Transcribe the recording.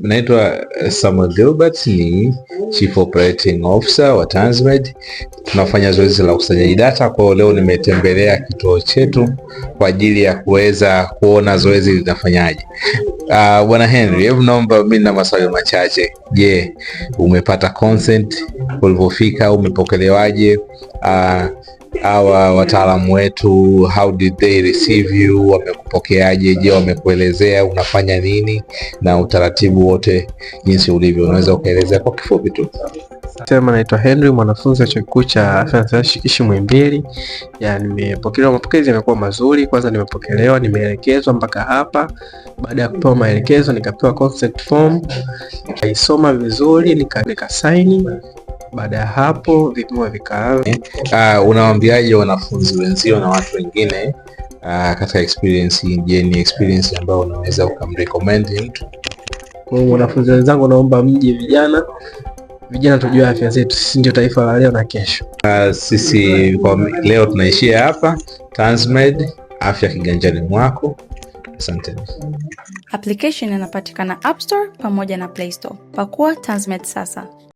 Naitwa Samuel Gilbert, ni Chief Operating Officer wa Tanzmed. Tunafanya zoezi la ukusanyaji data. Kwa leo nimetembelea kituo chetu kwa ajili ya kuweza kuona zoezi linafanyaje. Bwana Henry, hebu naomba, mimi na maswali machache. Je, umepata consent ulipofika? Umepokelewaje? Hawa wataalamu wetu, how did they receive you? Wamekupokeaje? Je, wamekuelezea unafanya nini na utaratibu wote jinsi ulivyo? Unaweza ukaelezea kwa kifupi tu? Sema, naitwa Henry, mwanafunzi wa chuo kikuu cha Afya na Sayansi Shirikishi Muhimbili. Nimepokelewa, mapokezi yamekuwa mazuri. Kwanza nimepokelewa, nimeelekezwa mpaka hapa. Baada ya kupewa maelekezo nikapewa consent form, nikaisoma vizuri, nika sign. Baada ya hapo vipimo vikaanza. Unawaambiaje wanafunzi wenzio na watu wengine katika experience hii? Je, ni experience ambayo unaweza ukamrecommend mtu? Kwa wanafunzi wenzangu, naomba mje, vijana tujue afya zetu, sisi ndio taifa la leo na kesho. Sisi kwa leo tunaishia hapa. Tanzmed, afya kiganjani mwako. Asante. Application inapatikana App Store pamoja na Play Store. Pakua Tanzmed sasa.